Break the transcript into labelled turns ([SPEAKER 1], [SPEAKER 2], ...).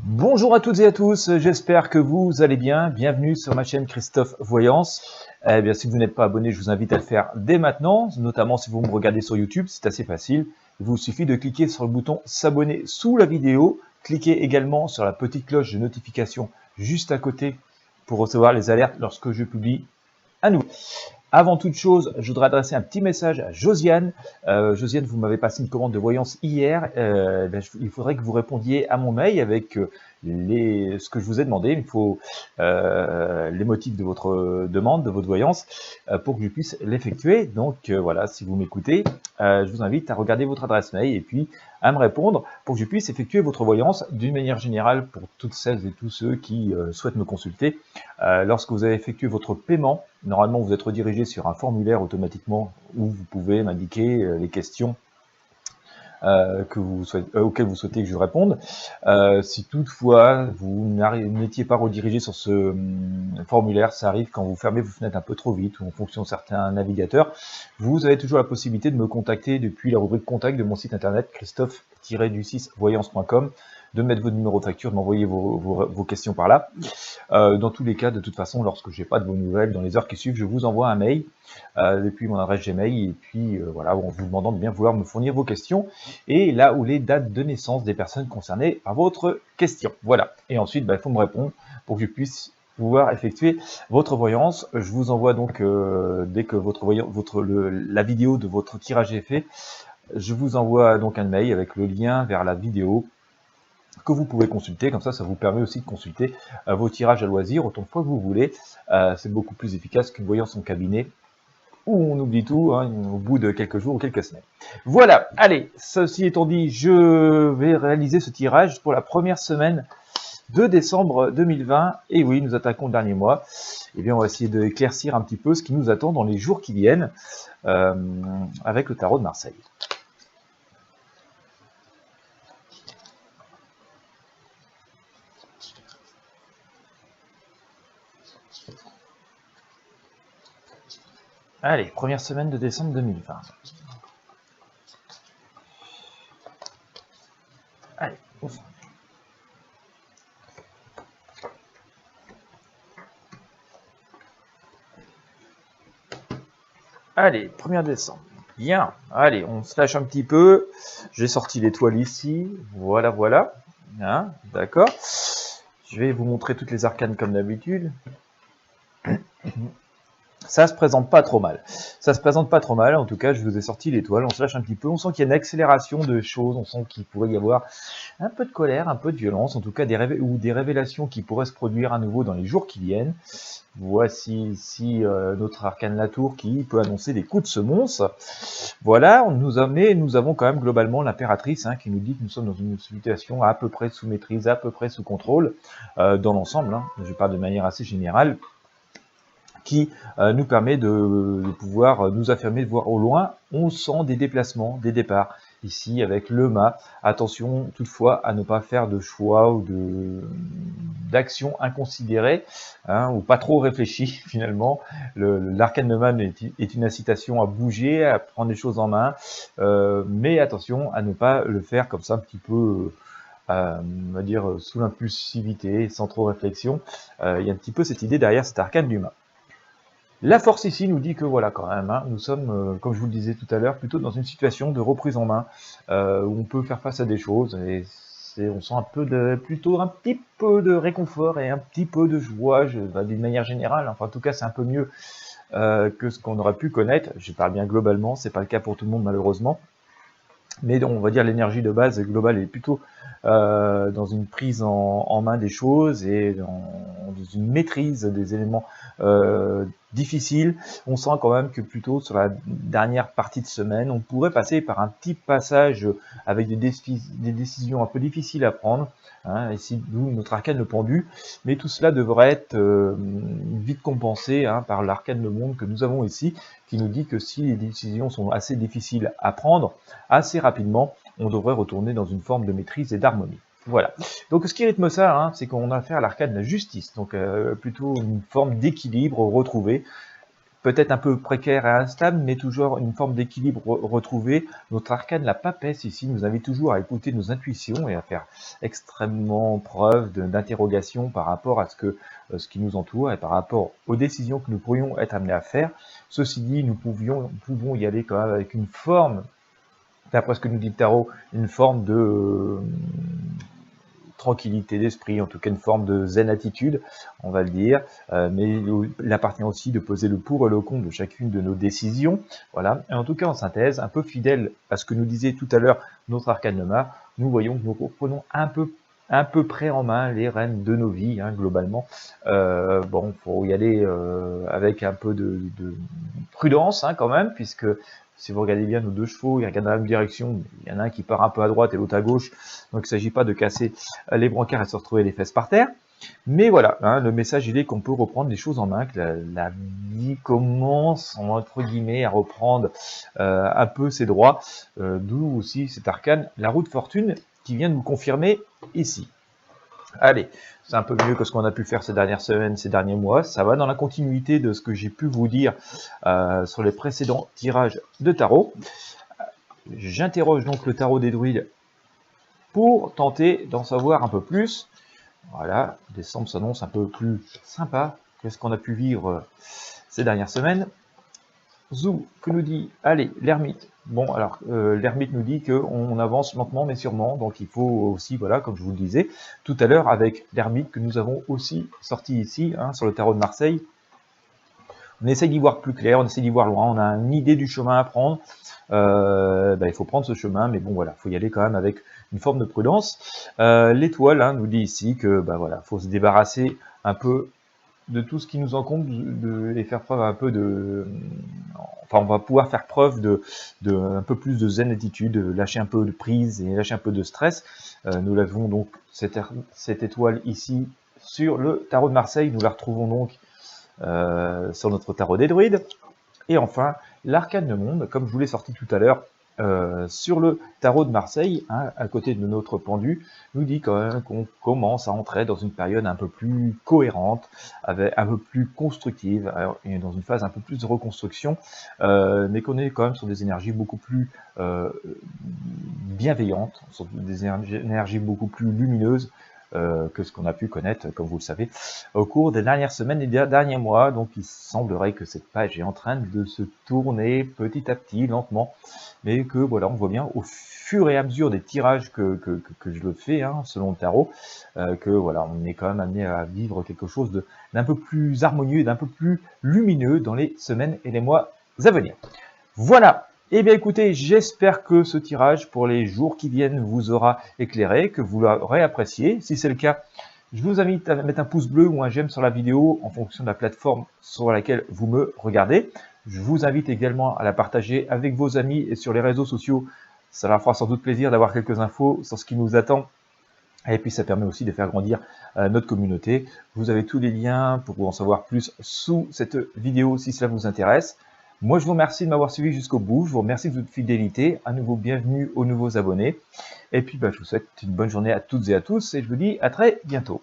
[SPEAKER 1] Bonjour à toutes et à tous, j'espère que vous allez bien. Bienvenue sur ma chaîne Christophe Voyance. Eh bien, si vous n'êtes pas abonné, je vous invite à le faire dès maintenant, notamment si vous me regardez sur YouTube, c'est assez facile. Il vous suffit de cliquer sur le bouton s'abonner sous la vidéo. Cliquez également sur la petite cloche de notification juste à côté pour recevoir les alertes lorsque je publie à nouveau. Avant toute chose, je voudrais adresser un petit message à Josiane. Josiane, vous m'avez passé une commande de voyance hier. Il faudrait que vous répondiez à mon mail avec ce que je vous ai demandé. Il faut les motifs de votre demande, de votre voyance, pour que je puisse l'effectuer. Donc voilà, si vous m'écoutez, je vous invite à regarder votre adresse mail et puis à me répondre pour que je puisse effectuer votre voyance d'une manière générale pour toutes celles et tous ceux qui souhaitent me consulter. Lorsque vous avez effectué votre paiement, normalement vous êtes redirigé sur un formulaire automatiquement où vous pouvez m'indiquer les questions auxquelles vous souhaitez que je réponde. Si toutefois vous n'étiez pas redirigé sur ce formulaire, ça arrive quand vous fermez vos fenêtres un peu trop vite ou en fonction de certains navigateurs, vous avez toujours la possibilité de me contacter depuis la rubrique contact de mon site internet christophe-voyance.com, de mettre votre numéro de facture, de m'envoyer vos questions par là. Dans tous les cas, de toute façon, lorsque je n'ai pas de vos nouvelles, dans les heures qui suivent, je vous envoie un mail depuis mon adresse Gmail, et puis voilà, en vous demandant de bien vouloir me fournir vos questions, et là où les dates de naissance des personnes concernées par votre question. Voilà, et ensuite, il faut me répondre pour que je puisse pouvoir effectuer votre voyance. Je vous envoie donc, dès que la vidéo de votre tirage est fait, je vous envoie donc un mail avec le lien vers la vidéo que vous pouvez consulter. Comme ça vous permet aussi de consulter vos tirages à loisir autant de fois que vous voulez. C'est beaucoup plus efficace qu'une voyance en cabinet où on oublie tout au bout de quelques jours ou quelques semaines. Voilà, allez, ceci étant dit, je vais réaliser ce tirage pour la première semaine de décembre 2020. Et oui, nous attaquons le dernier mois. Eh bien, on va essayer d'éclaircir un petit peu ce qui nous attend dans les jours qui viennent avec le tarot de Marseille. Allez, première semaine de décembre 2020. Allez, on s'en va. Allez, 1er décembre. Bien, allez, on se lâche un petit peu. J'ai sorti l'étoile ici. Voilà, voilà. Hein, d'accord. Je vais vous montrer toutes les arcanes comme d'habitude. Ça se présente pas trop mal. Ça se présente pas trop mal. En tout cas, je vous ai sorti l'étoile. On se lâche un petit peu. On sent qu'il y a une accélération de choses. On sent qu'il pourrait y avoir un peu de colère, un peu de violence. En tout cas, des révélations qui pourraient se produire à nouveau dans les jours qui viennent. Voici ici notre arcane la tour qui peut annoncer des coups de semonce. Voilà, nous avons quand même globalement l'impératrice qui nous dit que nous sommes dans une situation à peu près sous maîtrise, à peu près sous contrôle dans l'ensemble. Je parle de manière assez générale, qui nous permet de pouvoir nous affirmer, de voir au loin. On sent des déplacements, des départs. Ici, avec le mât, attention toutefois à ne pas faire de choix ou d'actions inconsidérées, ou pas trop réfléchies finalement. L'arcane de mât est une incitation à bouger, à prendre les choses en main, mais attention à ne pas le faire comme ça un petit peu... on va dire sous l'impulsivité, sans trop réflexion. Il y a un petit peu cette idée derrière cet arcane du mât. La force ici nous dit que voilà quand même, nous sommes, comme je vous le disais tout à l'heure, plutôt dans une situation de reprise en main, où on peut faire face à des choses, et on sent plutôt un petit peu de réconfort et un petit peu de joie, d'une manière générale. Enfin, en tout cas, c'est un peu mieux que ce qu'on aurait pu connaître. Je parle bien globalement, c'est pas le cas pour tout le monde malheureusement. Mais on va dire l'énergie de base globale est plutôt dans une prise en main des choses et dans une maîtrise des éléments difficiles. On sent quand même que plutôt sur la dernière partie de semaine, on pourrait passer par un petit passage avec des décisions un peu difficiles à prendre. Ici, d'où notre arcane le pendu. Mais tout cela devrait être vite compensé par l'arcane le monde que nous avons ici, qui nous dit que si les décisions sont assez difficiles à prendre, assez rapidement, on devrait retourner dans une forme de maîtrise et d'harmonie. Voilà. Donc ce qui rythme ça, c'est qu'on a affaire à l'arcane de la justice, donc plutôt une forme d'équilibre retrouvé, peut-être un peu précaire et instable, mais toujours une forme d'équilibre retrouvé. Notre arcane, la papesse ici, nous invite toujours à écouter nos intuitions et à faire extrêmement preuve d'interrogation par rapport à ce qui nous entoure et par rapport aux décisions que nous pourrions être amenés à faire. Ceci dit, nous pouvons y aller quand même avec une forme, d'après ce que nous dit le tarot, une forme de tranquillité d'esprit, en tout cas une forme de zen attitude, on va le dire, mais il appartient aussi de peser le pour et le contre de chacune de nos décisions. Voilà. Et en tout cas, en synthèse, un peu fidèle à ce que nous disait tout à l'heure notre arcane Lema, nous voyons que nous reprenons un peu près en main les rênes de nos vies, hein, globalement. Bon, faut y aller avec un peu de prudence, hein, quand même, puisque si vous regardez bien nos deux chevaux, ils regardent dans la même direction, il y en a un qui part un peu à droite et l'autre à gauche, donc il ne s'agit pas de casser les brancards et de se retrouver les fesses par terre. Mais voilà, hein, le message il est qu'on peut reprendre les choses en main, que la vie commence, entre guillemets, à reprendre un peu ses droits, d'où aussi cet arcane, la roue de fortune, qui vient de nous confirmer ici. Allez, c'est un peu mieux que ce qu'on a pu faire ces dernières semaines, ces derniers mois. Ça va dans la continuité de ce que j'ai pu vous dire sur les précédents tirages de tarot. J'interroge donc le tarot des druides pour tenter d'en savoir un peu plus. Voilà, décembre s'annonce un peu plus sympa que ce qu'on a pu vivre ces dernières semaines. Zou, que nous dit, allez, l'ermite. Bon, alors, l'ermite nous dit qu'on avance lentement mais sûrement, donc il faut aussi, voilà, comme je vous le disais tout à l'heure, avec l'ermite que nous avons aussi sorti ici, hein, sur le tarot de Marseille. On essaye d'y voir plus clair, on essaye d'y voir loin, on a une idée du chemin à prendre. Il faut prendre ce chemin, mais bon, voilà, il faut y aller quand même avec une forme de prudence. L'étoile, hein, nous dit ici que, voilà, faut se débarrasser un peu de tout ce qui nous encombre, et faire preuve un peu de... Enfin, on va pouvoir faire preuve de un peu plus de zen attitude, lâcher un peu de prise et lâcher un peu de stress. Nous l'avons donc, cette étoile ici, sur le tarot de Marseille. Nous la retrouvons donc sur notre tarot des druides. Et enfin, l'arcane de monde, comme je vous l'ai sorti tout à l'heure, sur le tarot de Marseille, hein, à côté de notre pendu, nous dit quand même qu'on commence à entrer dans une période un peu plus cohérente, avec un peu plus constructive, et dans une phase un peu plus de reconstruction, mais qu'on est quand même sur des énergies beaucoup plus bienveillantes, sur des énergies beaucoup plus lumineuses, que ce qu'on a pu connaître, comme vous le savez, au cours des dernières semaines et des derniers mois. Donc il semblerait que cette page est en train de se tourner petit à petit, lentement, mais que voilà, on voit bien au fur et à mesure des tirages que je le fais, hein, selon le tarot, que voilà, on est quand même amené à vivre quelque chose d'un peu plus harmonieux et d'un peu plus lumineux dans les semaines et les mois à venir. Voilà. Eh bien écoutez, j'espère que ce tirage pour les jours qui viennent vous aura éclairé, que vous l'aurez apprécié. Si c'est le cas, je vous invite à mettre un pouce bleu ou un j'aime sur la vidéo en fonction de la plateforme sur laquelle vous me regardez. Je vous invite également à la partager avec vos amis et sur les réseaux sociaux. Ça leur fera sans doute plaisir d'avoir quelques infos sur ce qui nous attend. Et puis ça permet aussi de faire grandir notre communauté. Vous avez tous les liens pour en savoir plus sous cette vidéo si cela vous intéresse. Moi, je vous remercie de m'avoir suivi jusqu'au bout. Je vous remercie de votre fidélité. À nouveau, bienvenue aux nouveaux abonnés. Et puis, je vous souhaite une bonne journée à toutes et à tous. Et je vous dis à très bientôt.